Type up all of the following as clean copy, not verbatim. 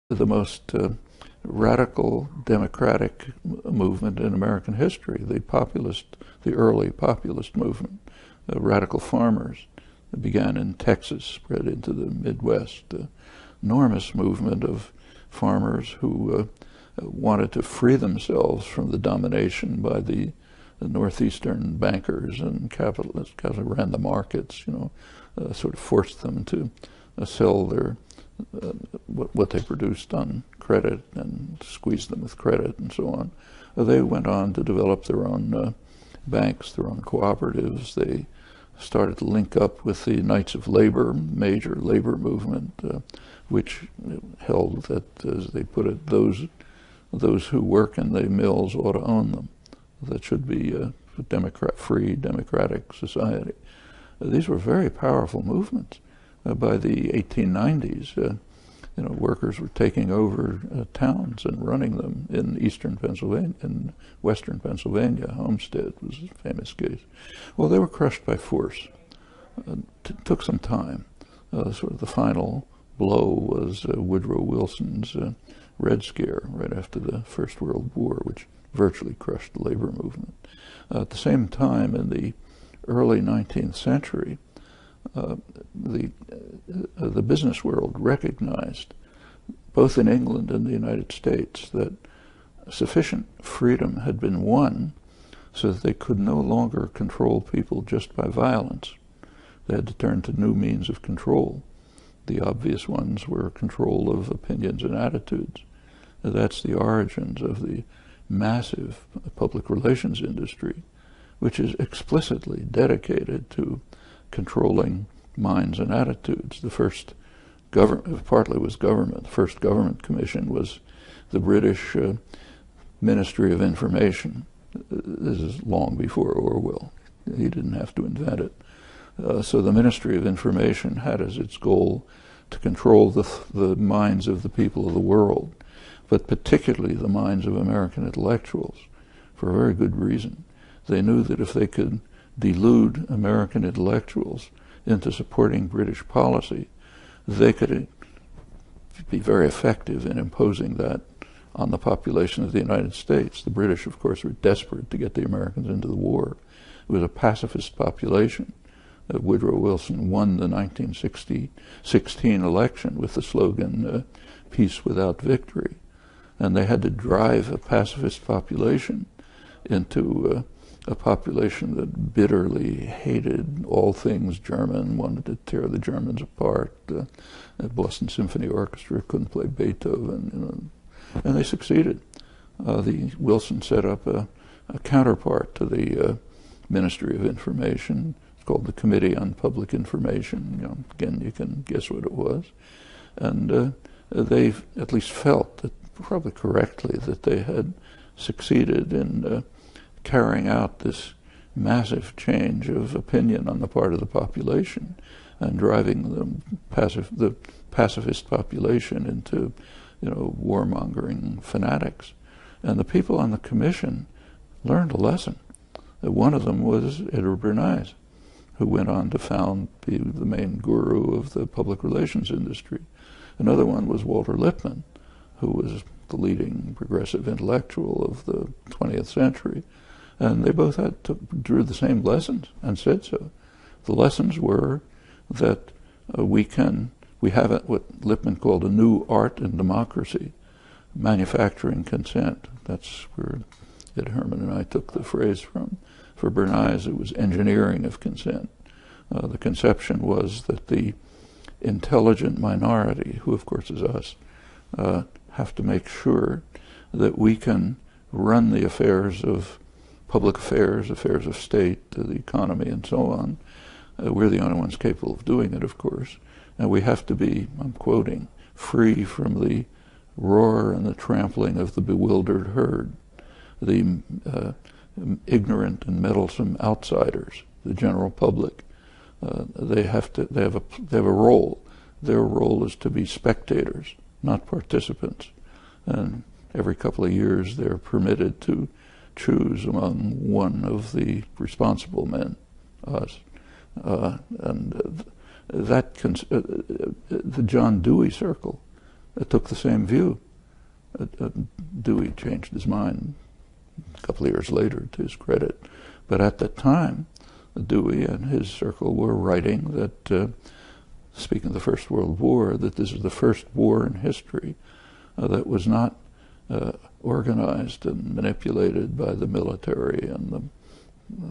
the most radical democratic movement in American history, the early populist movement, radical farmers that began in Texas, spread into the Midwest, enormous movement of farmers who wanted to free themselves from the domination by the northeastern bankers and capitalists, who ran the markets, sort of forced them to sell their what they produced on credit and squeeze them with credit and so on. They went on to develop their own banks, their own cooperatives. They started to link up with the Knights of Labor, major labor movement, which held that, as they put it, those who work in the mills ought to own them. That should be a free democratic society. These were very powerful movements. By the 1890s, workers were taking over towns and running them in eastern Pennsylvania, in western Pennsylvania. Homestead was a famous case. Well, they were crushed by force. Took some time. Sort of the final blow was Woodrow Wilson's Red Scare right after the First World War, which virtually crushed the labor movement. At the same time, in the early 19th century, the business world recognized, both in England and the United States, that sufficient freedom had been won so that they could no longer control people just by violence. They had to turn to new means of control. The obvious ones were control of opinions and attitudes. That's the origins of the massive public relations industry, which is explicitly dedicated to controlling minds and attitudes. The first government, partly was government, the first government commission was the British Ministry of Information. This is long before Orwell. He didn't have to invent it. So the Ministry of Information had as its goal to control the minds of the people of the world, but particularly the minds of American intellectuals, for a very good reason. They knew that if they could delude American intellectuals into supporting British policy, they could be very effective in imposing that on the population of the United States. The British, of course, were desperate to get the Americans into the war. It was a pacifist population. Woodrow Wilson won the 1916 election with the slogan, peace without victory. And they had to drive a pacifist population into a population that bitterly hated all things German, wanted to tear the Germans apart. The Boston Symphony Orchestra couldn't play Beethoven, and they succeeded. Wilson set up a counterpart to the Ministry of Information. It's called the Committee on Public Information. Again, you can guess what it was. And they at least felt, that probably correctly, that they had succeeded in carrying out this massive change of opinion on the part of the population and driving the pacifist population into, warmongering fanatics. And the people on the commission learned a lesson. One of them was Edward Bernays, who went on to be the main guru of the public relations industry. Another one was Walter Lippmann, who was the leading progressive intellectual of the 20th century. And they both drew the same lessons and said so. The lessons were that we have what Lippmann called a new art in democracy, manufacturing consent. That's where Ed Herman and I took the phrase from. For Bernays, it was engineering of consent. The conception was that the intelligent minority, who of course is us, have to make sure that we can run the affairs of public affairs of state, the economy, and so on. We're the only ones capable of doing it, of course. And we have to be, I'm quoting, free from the roar and the trampling of the bewildered herd, the ignorant and meddlesome outsiders, the general public. They have a role. Their role is to be spectators, not participants. And every couple of years they're permitted to choose among one of the responsible men, us. The John Dewey Circle took the same view. Dewey changed his mind a couple of years later, to his credit. But at that time, Dewey and his circle were writing that, speaking of the First World War, that this is the first war in history that was not organized and manipulated by the military and the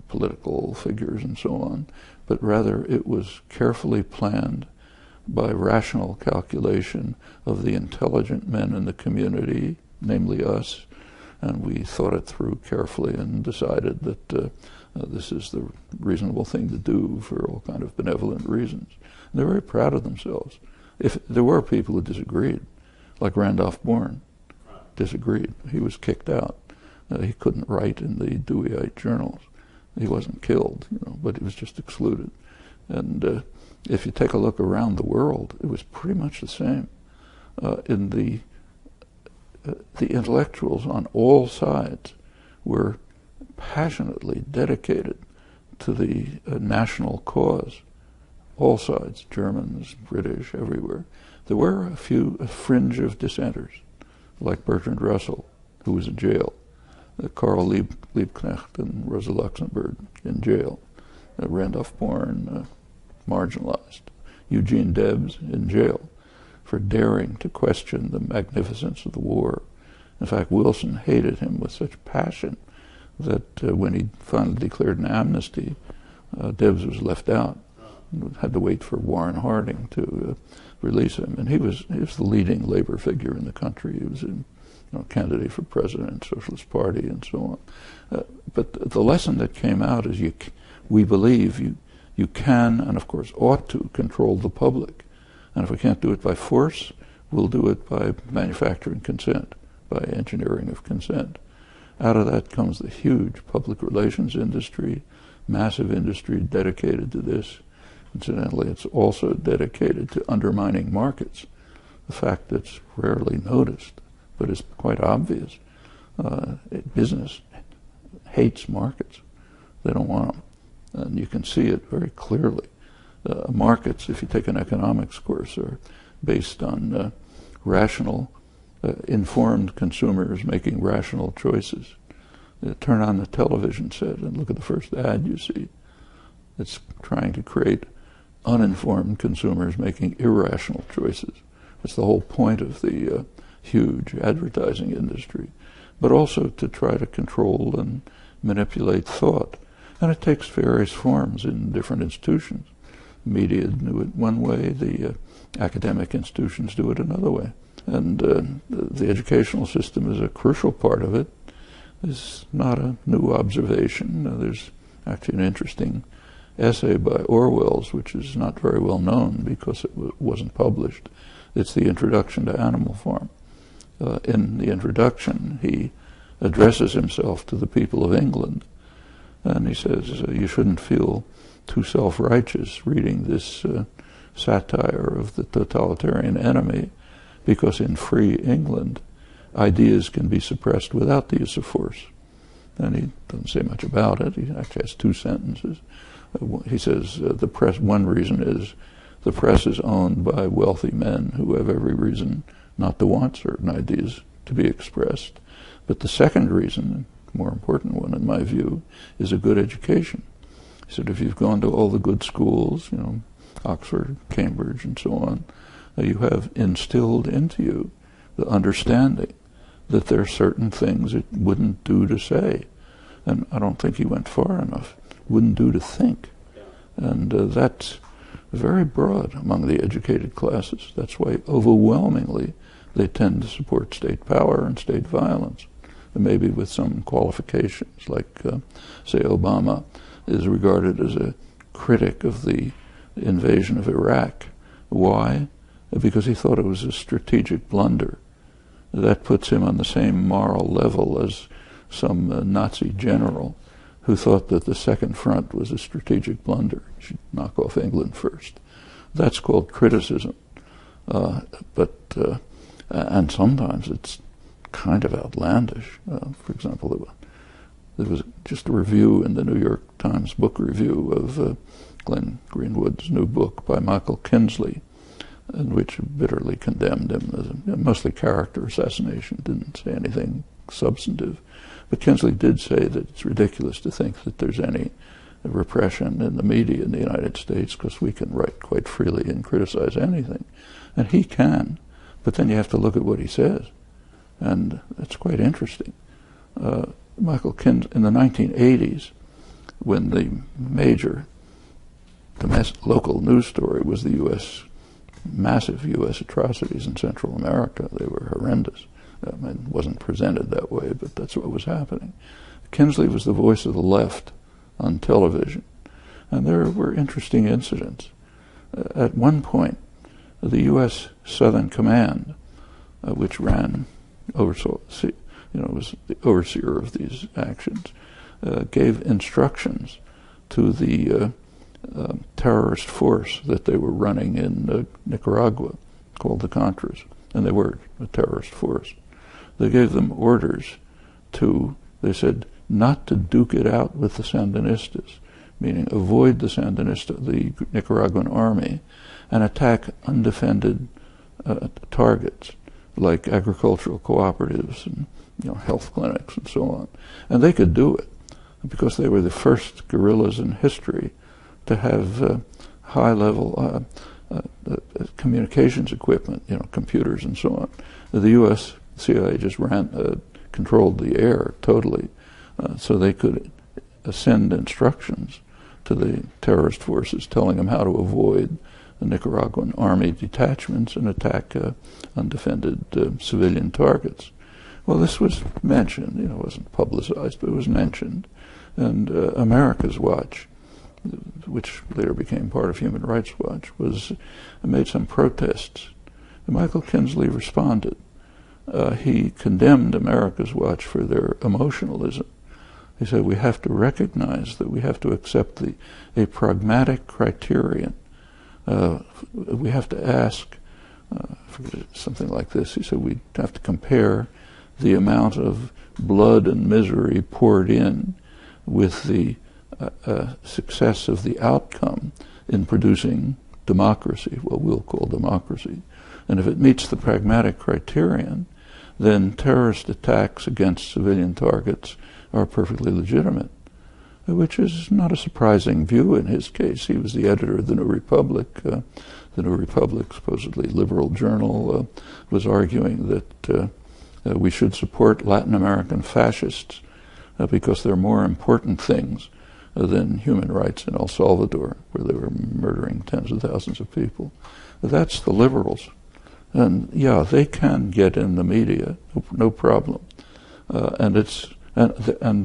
political figures and so on, but rather it was carefully planned by rational calculation of the intelligent men in the community, namely us, and we thought it through carefully and decided that this is the reasonable thing to do for all kind of benevolent reasons. And they're very proud of themselves. If there were people who disagreed, like Randolph Bourne disagreed, he was kicked out. He couldn't write in the Deweyite journals. He wasn't killed, but he was just excluded. And if you take a look around the world, it was pretty much the same. In the intellectuals on all sides were passionately dedicated to the national cause. All sides, Germans, British, everywhere. There were a fringe of dissenters, like Bertrand Russell, who was in jail, Karl Liebknecht and Rosa Luxemburg in jail, Randolph Bourne marginalized, Eugene Debs in jail for daring to question the magnificence of the war. In fact, Wilson hated him with such passion that when he finally declared an amnesty, Debs was left out. Had to wait for Warren Harding to release him, and he was the leading labor figure in the country. He was a candidate for president, Socialist Party, and so on. But the lesson that came out is we believe you can and of course ought to control the public, and if we can't do it by force, we'll do it by manufacturing consent, by engineering of consent. Out of that comes the huge public relations industry, massive industry dedicated to this. Incidentally, it's also dedicated to undermining markets, a fact that's rarely noticed, but is quite obvious. Business hates markets. They don't want them. And you can see it very clearly. Markets, if you take an economics course, are based on rational, informed consumers making rational choices. Turn on the television set and look at the first ad you see. It's trying to create uninformed consumers making irrational choices. That's the whole point of the huge advertising industry, but also to try to control and manipulate thought. And it takes various forms in different institutions. Media do it one way, the academic institutions do it another way. And the educational system is a crucial part of it. It's not a new observation. There's actually an interesting essay by Orwell's, which is not very well known because it wasn't published. It's the Introduction to Animal Farm. In the introduction, he addresses himself to the people of England, and he says, you shouldn't feel too self-righteous reading this satire of the totalitarian enemy, because in free England, ideas can be suppressed without the use of force. And he doesn't say much about it. He actually has two sentences. He says the press, one reason is the press is owned by wealthy men who have every reason not to want certain ideas to be expressed. But the second reason, more important one in my view, is a good education. He said if you've gone to all the good schools, Oxford, Cambridge, and so on, you have instilled into you the understanding that there are certain things it wouldn't do to say. And I don't think he went far enough. Wouldn't do to think. And that's very broad among the educated classes. That's why overwhelmingly they tend to support state power and state violence, and maybe with some qualifications, like, say, Obama is regarded as a critic of the invasion of Iraq. Why? Because he thought it was a strategic blunder. That puts him on the same moral level as some Nazi general who thought that the Second Front was a strategic blunder. You should knock off England first. That's called criticism. And sometimes it's kind of outlandish. For example, there was just a review in the New York Times book review of Glenn Greenwood's new book by Michael Kinsley, and which bitterly condemned him as mostly character assassination, didn't say anything substantive. But Kinsley did say that it's ridiculous to think that there's any repression in the media in the United States, because we can write quite freely and criticize anything. And he can, but then you have to look at what he says. And it's quite interesting. Michael Kinsley, in the 1980s, when the major local news story was the massive U.S. atrocities in Central America, they were horrendous. I mean, it wasn't presented that way, but that's what was happening. Kinsley was the voice of the left on television, and there were interesting incidents. At one point, the U.S. Southern Command, which ran was the overseer of these actions, gave instructions to the terrorist force that they were running in Nicaragua, called the Contras, and they were a terrorist force. They gave them orders they said, not to duke it out with the Sandinistas, meaning avoid the Nicaraguan army, and attack undefended targets like agricultural cooperatives and health clinics and so on. And they could do it because they were the first guerrillas in history to have high-level communications equipment, computers and so on. The U.S. CIA just controlled the air totally, so they could send instructions to the terrorist forces telling them how to avoid the Nicaraguan army detachments and attack undefended civilian targets. Well, this was mentioned, it wasn't publicized, but it was mentioned. And America's Watch, which later became part of Human Rights Watch, made some protests. And Michael Kinsley responded. He condemned America's Watch for their emotionalism. He said, we have to recognize that we have to accept a pragmatic criterion. We have to ask, something like this. He said, we have to compare the amount of blood and misery poured in with the success of the outcome in producing democracy, what we'll call democracy. And if it meets the pragmatic criterion, then terrorist attacks against civilian targets are perfectly legitimate, which is not a surprising view in his case. He was the editor of the New Republic. The New Republic, supposedly liberal journal, was arguing that we should support Latin American fascists because there are more important things than human rights in El Salvador, where they were murdering tens of thousands of people. That's the liberals. And yeah, they can get in the media, no problem. And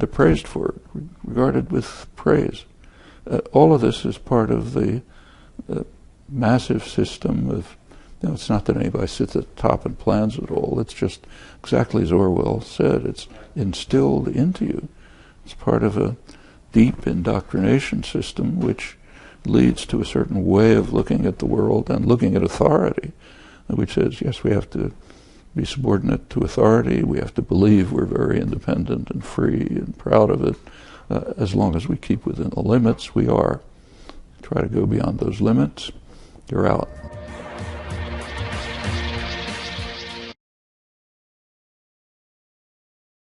they're praised for it, regarded with praise. All of this is part of the massive system of, it's not that anybody sits at the top and plans it all. It's just exactly as Orwell said. It's instilled into you. It's part of a deep indoctrination system which leads to a certain way of looking at the world and looking at authority, which says, yes, we have to be subordinate to authority. We have to believe we're very independent and free and proud of it. As long as we keep within the limits, we are. Try to go beyond those limits, you're out.